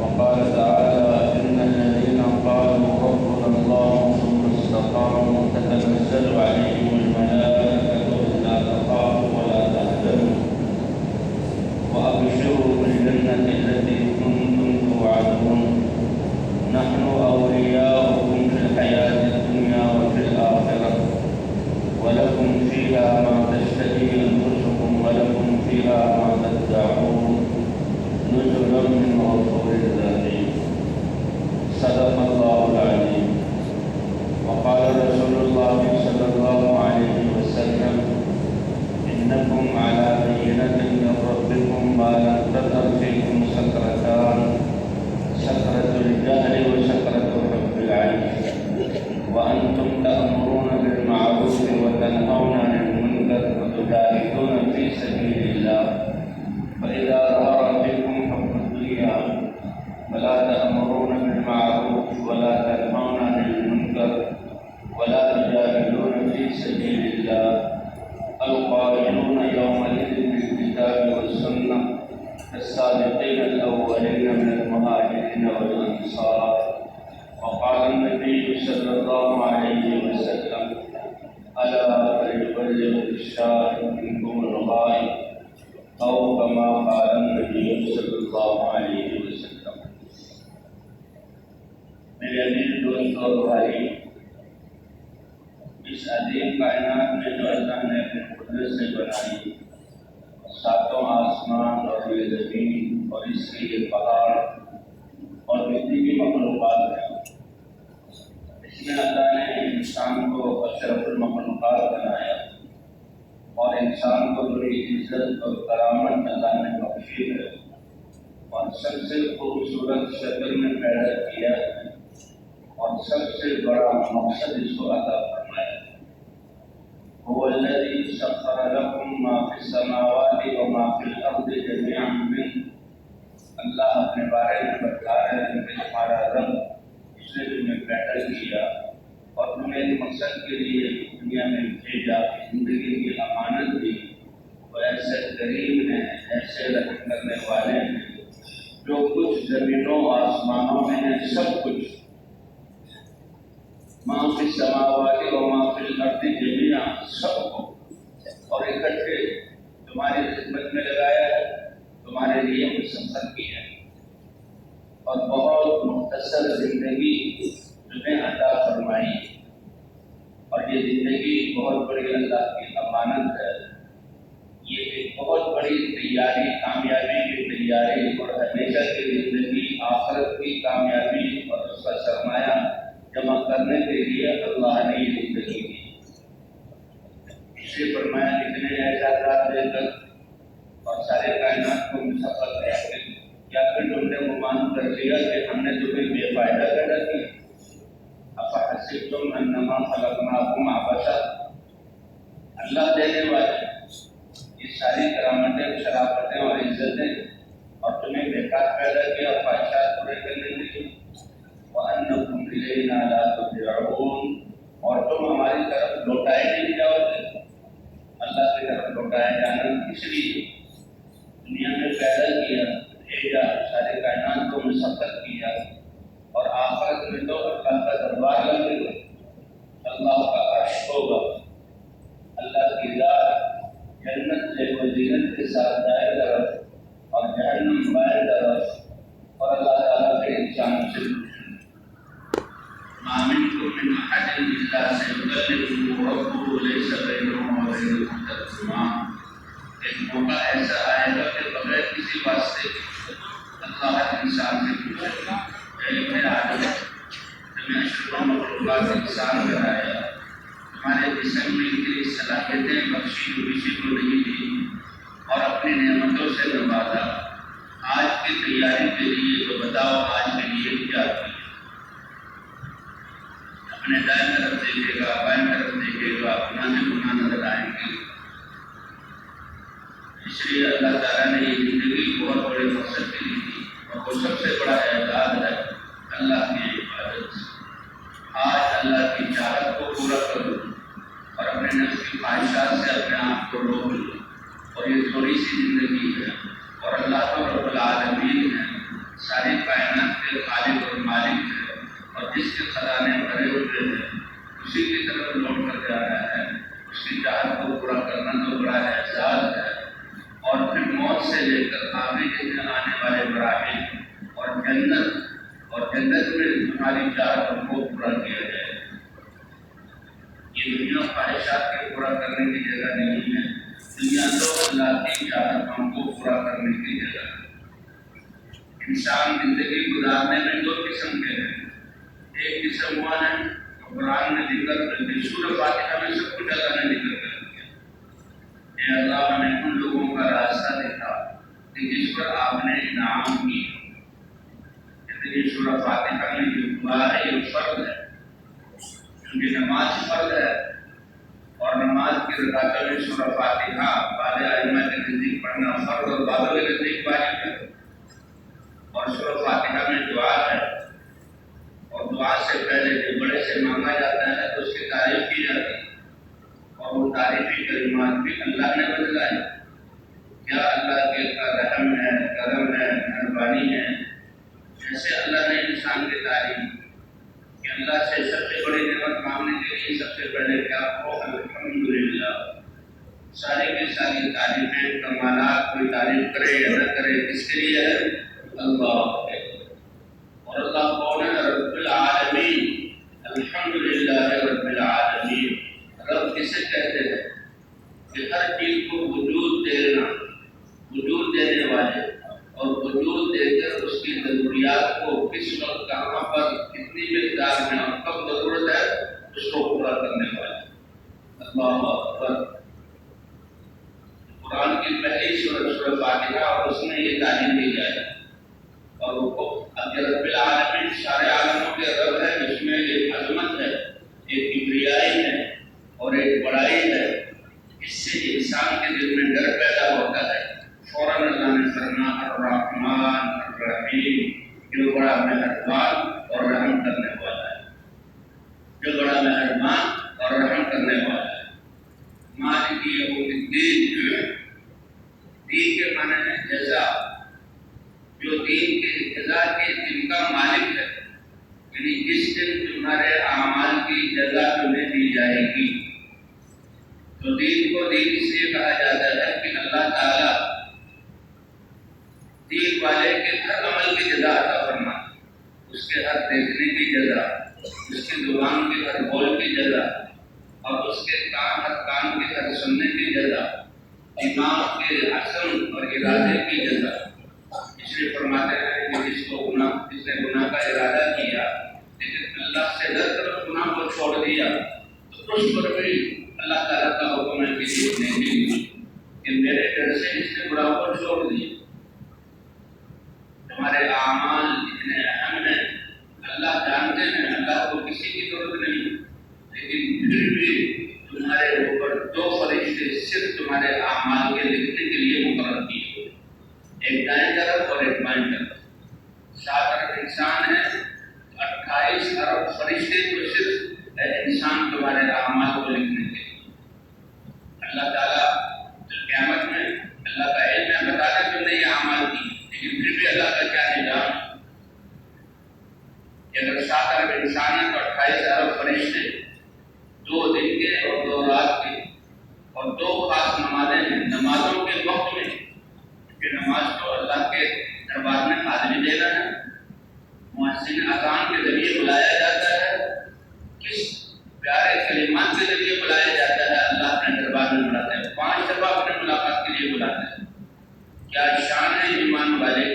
وقال تعالى إن الذين قالوا ربنا الله ثم استقاموا تتنزل عليهم الملائكة ألا تخافوا ولا تحزنوا وأبشروا بالجنة التي كنتم توعدون نحن أولياؤكم في الحياة الدنيا وفي الآخرة ولكم فيها ما تشتهي أنفسكم ولكم فيها ما تدعون نزلا من غفور رحيم. صدق الله العظيم. وقال رسول الله صلى الله عليه وسلم إنكم على بينة من ربكم ما لم تظهر فيكم سكرتان سكرة الجهل وسكرة حب العيش وأنتم تأمرون بالمعروف وتنهون عن المنكر وتجاهدون في سبيل الله فإذا ظهر فيكم حب الدنيا فلا تأمرون بالمعروف ولا تنهون عن المنكر ولا تجاهدون في سبيل الله القائلون يومئذ بالكتاب والسنة السابقين الأولين من المهاجرين والأنصار. وقال النبي صلى الله عليه وسلم ألا فليبلغ الشاهد منكم الغائب أو كما قال النبي صلی اللہ علیہ وسلم. میرے عزیز دوست اور بھائی، اس عظیم کائنات میں جو اللہ نے اپنے قدرت سے بنائی، ساتوں آسمان اور یہ زمین اور اس کے یہ پہاڑ اور جتنی بھی مخلوقات ہیں، اس میں اللہ نے انسان کو اشرف المخلوقات بنایا اور انسان کو بڑی عزت اور کرامت اللہ نے بخشی ہے اور سب سے خوبصورت شکل میں پیدا کیا ہے اور سب سے بڑا مقصد اس کو عطا فرمایا ہے. هو الذي سخر لكم ما في السماوات وما في الارض جميعا منه. اللہ اپنے بارے میں بتا رہے ہیں کہ تمہارا رب اس نے تمہیں پیدا کیا اور تمہیں ایک مقصد کے لیے دنیا میں بھیجا، زندگی کی امانت دی. وہ ایسے کریم ہیں، ایسے رحم کرنے والے ہیں، جو کچھ زمینوں آسمانوں میں ہے سب کچھ ما فی السماوات و ما فی الارض جميعا سب کو اور اکٹھے تمہاری خدمت میں لگایا ہے، تمہارے لیے مسخر کیا ہے اور بہت مختصر زندگی تمہیں عطا فرمائی. اور یہ زندگی بہت بڑی اللہ کی امانت ہے. یہ ایک بہت بڑی تیاری، کامیابی کی تیاری اور ہمیشہ کی زندگی، آخرت کی کامیابی اور اس کا سرمایہ جمع کرنے کے لیے اللہ نے یہ زندگی دی. اسے فرمایا کتنے اعزازات دے کر اور سارے کائنات کو مسخر کیا کہ کیا پھر تم نے گمان کر لیا کہ ہم نے تمہیں بے فائدہ پیدا کیا؟ افحسبتم انما خلقناکم عبثا. اللہ دینے والے یہ ساری کرامتیں، شرافتیں اور عزتیں اور تمہیں بیکار پیدا کیا اور خواہشات پورے کرنے کے لیے. وَأَنَّكُمْ إِلَيْنَا لَا تُرْجَعُونَ. اور تم ہماری طرف لوٹائے نہیں جاؤ گے. اللہ کی طرف لوٹائے جانا اس لیے دنیا میں پیدا کیا، بھیجا، سارے کائنات کو مسخر کیا اور آخرت میں تو اللہ کا دربار لگے گا، اللہ کا عرش ہوگا، اللہ کی ذات جنت سے وہ زینت کے ساتھ دائیں طرف اور جہنم بائیں طرف اور اللہ تعالیٰ کے انسان سے ما منکم من احد الا سیکلمہ ربہ لیس بینہ وبینہ ترجمان. ایک موقع ایسا آئے گا کہ بغیر کسی واسطے اللہ ہر انسان سے پوچھے گا، اے ابن آدم، تمہیں اشرف المخلوقات انسان بنایا، تمہارے جسم میں اتنی صلاحیتیں بخشی جو کسی کو نہیں دی اور اپنی نعمتوں سے نوازا. آج کی تیاری کے لیے تو بتاؤ آج کے لیے کیا کیا؟ اپنے دائیں طرف دیکھے گا، بائیں طرف دیکھے گا، گناہ گناہ نظر آئیں گے. اس لیے اللہ تعالیٰ نے یہ زندگی بہت بڑے مقصد کے لیے دی اور وہ سب سے بڑا اعزاز ہے اللہ کی عبادت. آج اللہ کی چاہت کو پورا کرو اور اپنے نفس کی خواہشات سے اپنے آپ کو روک لو. اور یہ تھوڑی سی زندگی ہے اور اللہ تو رب العالمین ہے، ساری کائنات کے خالق اور مالک ہے اور جس کے خزانے بھرے ہوئے ہیں اسی کی طرف لوٹ کر جا رہا ہے. اس کی چاہت کو پورا کرنا تو بڑا احساس ہے. اور پھر موت سے لے کر آگے کے آنے والے مراحل اور جنت میں ہماری چاہتوں کو پورا کیا جائے. یہ دنیا خواہشات کے پورا کرنے کی جگہ نہیں ہے. دنیا تو اللہ کی چاہتوں کو پورا کرنے کی جگہ ہے. انسان زندگی گزارنے میں دو قسم کے ہیں. ایک قسم وہ ہے قرآن نے ذکر کر دی, سورہ فاتحہ میں سب کچھ اللہ نے ذکر کر دیا. اے اللہ نے ان لوگوں کا راستہ دکھا کہ جس پر آپ نے انعام کیا. یہ سورہ فاتحہ میں جو دعا ہے یہ فرض ہے, کیونکہ نماز فرض ہے اور نماز کی رکعتوں میں سورہ فاتحہ بعض ائمہ کے نزدیک پڑھنا فرض اور بعضوں کے نزدیک واجب ہے. اور سورہ فاتحہ میں دعا ہے اور دعا سے پہلے جو بڑے سے مانگا جاتا ہے تو اس کی تعریف کی جاتی ہے اور وہ تعریفی کلمات بھی اللہ نے بتلائے. کیا اللہ کے رحم ہے, کرم ہے, مہربانی ہے. جیسے اللہ نے انسان کی تعریف کہ اللہ سے سب سے بڑی نعمت مانگنے کے لیے سب سے پہلے کیا ہو الحمدللہ. ساری کی ساری تعریفیں کمالات کوئی تعریف کرے یا نہ کرے کس کے لیے ہے؟ اللہ کے. اور اللہ کون ہے؟ رب العالمین. الحمدللہ رب العالمین. رب کسے کہتے ہیں کہ ہر چیز کو وجود دینا, وجود دینے والے, اور وجود دے کر اس کی ضروریات کو کس وقت کہاں پر کتنی مقدار میں اور کب ضرورت ہے اس کو پورا کرنے والے. اللہ اکبر. قرآن کی پہلی سورہ فاتحہ اور اس میں یہ تعلیم دی جائے اور وہ اب رب العالمین سارے عالموں کے رب ہے. اس میں ایک عظمت ہے, ایک کبریائی ہے اور ایک بڑائی ہے. اس سے انسان کے دل میں ڈر پیدا ہوتا ہے. فوراً اللہ نے فرمایا الرحمن الرحیم, جو بڑا مہربان اور رحم کرنے والا ہے, جو بڑا مہربان اور رحم کرنے والا ہے. مالک یوم الدین, دین کے معنی ہے جزا, جو دین کے جزا کے دن کا مالک ہے, یعنی جس دن تمہارے اعمال کی جزا تمہیں دی جائے گی. تو دین کو دین اس لیے کہا جاتا ہے کہ اللہ تعالیٰ دین والے کے ہر عمل کی جزا عطا فرماتا ہے. اس کے ہر دیکھنے کی جزا, اس کی زبان کے ہر بول کی جزا, اور اس کے ہر کان کے ہر سننے کی جزا, دماغ کے عزم اور ارادے کی جزا. اس لیے فرماتے ہیں کہ جس نے گناہ کا ارادہ کیا لیکن اللہ سے ڈر کر گناہ کو چھوڑ دیا تو اس پر بھی اللہ تعالیٰ کا حکم ہے کہ میرے ڈر سے اس نے گناہ کو چھوڑ دیا. ہمارے اعمال اتنے اہم ہیں, اللہ جانتے ہیں, اللہ کو کسی کی ضرورت نہیں, لیکن پھر بھی تمہارے اوپر دو فرشتے صرف تمہارے اعمال کے لکھنے کے لیے مقرر کیے ہوئے, ایک دائیں طرف اور ایک بائیں طرف. 7 ارب انسان ہے, 28 ارب فرشتے تو صرف انسان تمہارے اعمال کو لکھنے کے لیے. اللہ تعالیٰ قیامت میں اللہ کا علم ہے, بتا دیں تم نے یہ اعمال کی, لیکن پھر بھی اللہ کا کیا نظام کہ اگر 7 ارب انسان ہے تو 28 ارب فرشتے, 2 دن کے اور 2 رات کے, اور 2 خاص نمازیں ہیں. نمازوں کے وقت میں کہ نماز تو اللہ کے دربار میں حاضری دینا ہے, مؤذن اذان کے ذریعے بلایا جاتا ہے, کس پیارے کلمات کے ذریعے بلایا جاتا ہے, اللہ اپنے دربار میں بلاتے ہیں. 5 دفعہ اپنے ملاقات کے لیے بلاتے ہیں. کیا شان ہے ایمان والے,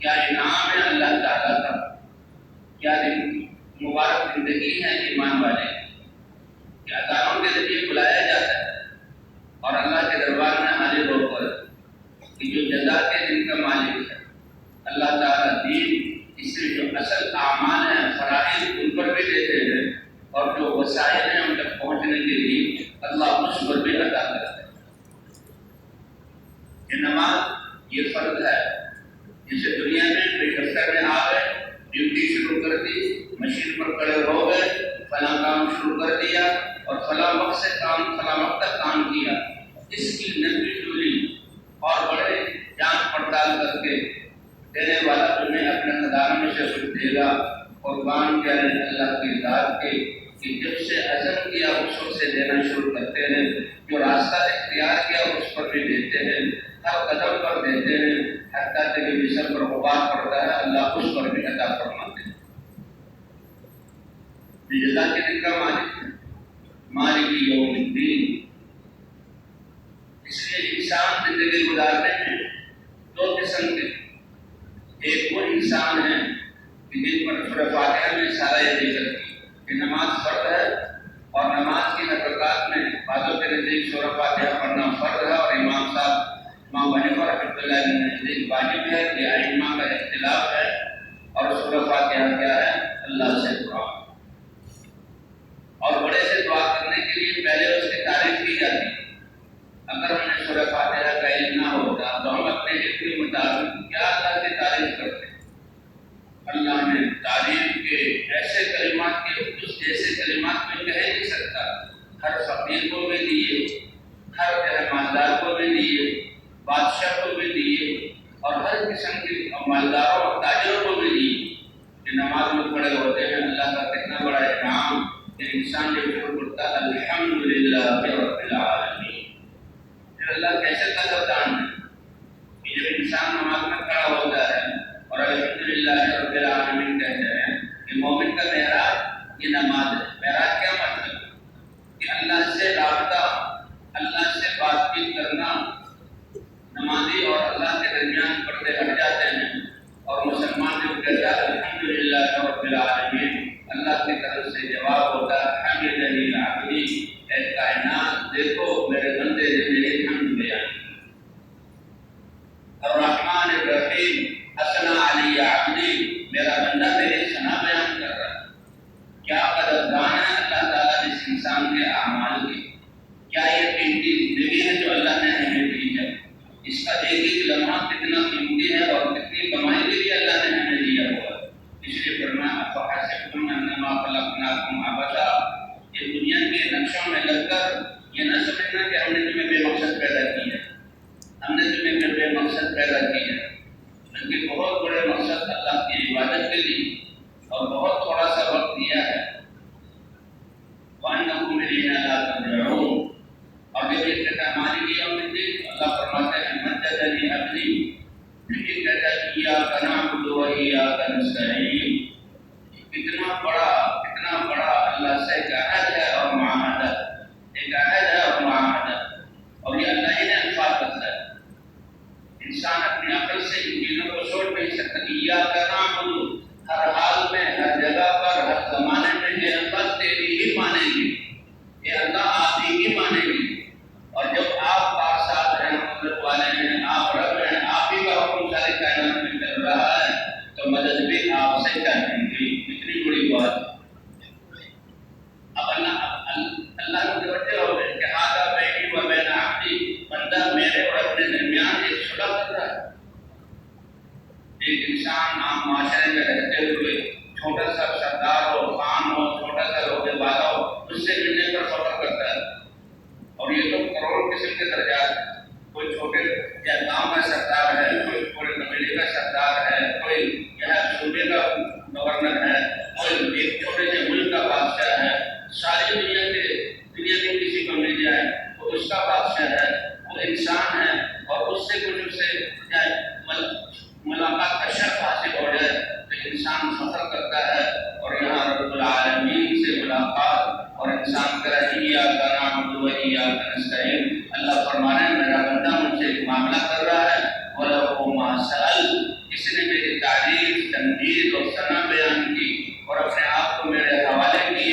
کیا انعام ہے اللہ تعالیٰ کا, کیا مبارک زندگی ہے ایمان والے. کیا اذانوں کے ذریعے بلایا جاتا ہے اور اللہ کے دربار میں حاضر ہو کر کہ جو جزا کے دن کا مالک ہے اللہ تعالیٰ دین, اس سے جو اصل اعمال ہیں فرائض ان پر بھی دیتے ہیں اور جو وسائل ہیں ان تک پہنچنے کے لیے اللہ اس پر بھی عطا کرتا ہے. یہ نماز یہ فرض ہے. جسے دنیا میں کوئی دفتر میں آ گئے, ڈیوٹی شروع کر دی, مشین پر کھڑے ہو گئے, فلاں کام شروع کر دیا اور فلاں وقت سے کام فلاں وقت تک کام کیا, اس کی نفلی جولی اور بڑے جانچ پڑتال کر کے دینے والا تمہیں اپنے خزانوں میں سے کچھ دے گا۔ قربان کیا ہے اللہ کی ذات کے کہ جب سے عزم کیا اس وقت سے دینا شروع کرتے ہیں، جو راستہ اختیار کیا اس پر بھی دیتے ہیں، ہر قدم پر دیتے ہیں، حتیٰ کہ جسم پر غبار پڑتا ہے اللہ اس پر بھی عطا فرماتے ہیں۔ جزا کے دن کا مالک ہے، مالک یوم الدین۔ اس لیے انسان زندگی گزارنے میں دو قسم کے، ایک وہ انسان ہے کہ جن پر سورہ فاتحہ میں سارا یہ ذکر کیا کہ نماز فرض ہے، اور نماز کی ہر رکعت میں بعضوں کے نزدیک سورہ فاتحہ پڑھنا فرض ہے، اور امام صاحب امام حنیفہ رحمۃ اللہ کے نزدیک واجب ہے، یہ ائمہ کا اختلاف ہے۔ اور سورہ فاتحہ کیا ہے؟ اللہ سے دعا، اور بڑے سے دعا کرنے کے لیے پہلے اس کی تعریف کی جاتی ہے۔ اگر ہمیں سورہ فاتحہ کا علم نہ ہوتا تو ہم اپنے علم کے مطابق کیا اللہ کی تعریف کرتے ہیں۔ اللہ نے تعریف کے ایسے کلمات کے اس جیسے کلمات میں کہہ نہیں سکتا، ہر فقیر کو بھی دیے، ہر مالدار کو بھی دیے، بادشاہ کو بھی دیے، اور ہر قسم کے مالداروں اور تاجروں کو بھی دیے کہ نماز میں کھڑے ہوتے ہیں۔ اللہ کا کتنا بڑا انعام کہ انسان جب شروع کرتا ہے الحمدللہ رب العالمین، پھر اللہ کیسے قدردان ہے کہ جب انسان نماز میں کھڑا ہوتا ہے اور الحمدللہ رب العالمین کہتے ہیں کہ مومن کا معراج یہ نماز ہے۔ معراج کیا مطلب؟ کہ اللہ سے رابطہ، اللہ سے بات چیت کرنا۔ نمازی اور اللہ کے درمیان پردے ہٹ جاتے ہیں، اور مسلمان جب کہتا ہے الحمدللہ رب العالمین، اللہ کی طرف سے جواب ہوتا ہے حمدنی عبدی، اے کائنات دیکھو میرے بندے نے میری حمد بیان کی۔ الرحمن الرحیم حسنا علی عبدی، میرا بندہ میری ثنا بیان کر رہا ہے۔ کیا قدردان ہے اللہ تعالیٰ اس انسان کے اعمال کی، کیا یہ قیمتی زندگی ہے جو اللہ نے ہمیں دی ہے، اس کا ایک ایک لمحہ کتنا قیمتی ہے اور کتنی کمائی کے لیے اللہ نے ہمیں دیا ہوا ہے۔ اس لیے فرمایا افحسبتم انما خلقناکم عبثا، یہ دنیا کے نقشوں میں لگ کر یہ نہ سمجھنا کہ ہم نے تمہیں بے مقصد پیدا کی ہے، ہم نے تمہیں بے مقصد پیدا کی ہے، بلکہ بہت بڑے مقصد اللہ کی عبادت کے لیے اور بہت تھوڑا سا وقت دیا ہے۔ وَأَنَّكُمْ إِلَيْنَا لَا تُرْجَعُونَ، اور جب یہ کہتا ہے مالک یوم الدین، اللہ فرماتے ہیں مجدنی عبدی، لیکن کہتا ہے ایاک نعبد و ایاک نستعین، کتنا بڑا اللہ سے ایک عہد ہے اور معاہدہ، ایک عہد ہے اور معاہدہ، اور یہ اللہ ہی نے الفاظ بتایا۔ انسان اپنی عقل سے ان چیزوں کو چھوڑ نہیں سکتا۔ ایاک نعبد، ہر حال میں، ہر جگہ پر، ہر زمانے میں یہ اللہ تیری ہی مانیں گے، یہ اللہ آپ ہی مانیں گے، اور جب آپ بادشاہ ہیں، مدد والے ہیں، آپ رب ہیں، آپ ہی کا حکم ساری کائنات میں چل رہا ہے، تو مدد بھی آپ سے چاہیں گی۔ اتنی بڑی بات۔ اب اللہ متوجہ ہو گئے کہ ہذا بینی و بین عبدی، بندہ میرے اور اپنے درمیان ایک صلح کر رہا ہے۔ ایک انسان عام معاشرے میں رہتے ہوئے چھوٹا سا سردار ہو، خان ہو، چھوٹا سا روبے والا ہو، اس سے ملنے پر فخر کرتا ہے، اور یہ تو کروڑوں قسم کے درجات ہیں۔ کوئی چھوٹے یا گاؤں کا سردار ہے، کوئی پورے قبیلے کا سردار ہے، کوئی یہاں صوبے کا گورنر ہے، کوئی ایک چھوٹے سے ملک کا بادشاہ ہے، ساری دنیا کے کسی کو مل جائے وہ اس کا بادشاہ ہے، وہ انسان ہے، اور اس سے کچھ ملاقات کا شرف حاصل ہو جائے تو انسان فخر کرتا ہے، اور یہاں رب العالمین سے ملاقات اور انسان کرا ایاک نعبد و ایاک نستعین، اللہ فرمانے میرا بندہ مجھ سے معاملہ کر رہا ہے، وَلَهُ مَا سَأَلَ، اس نے میری تعریف، تمجید اور ثنا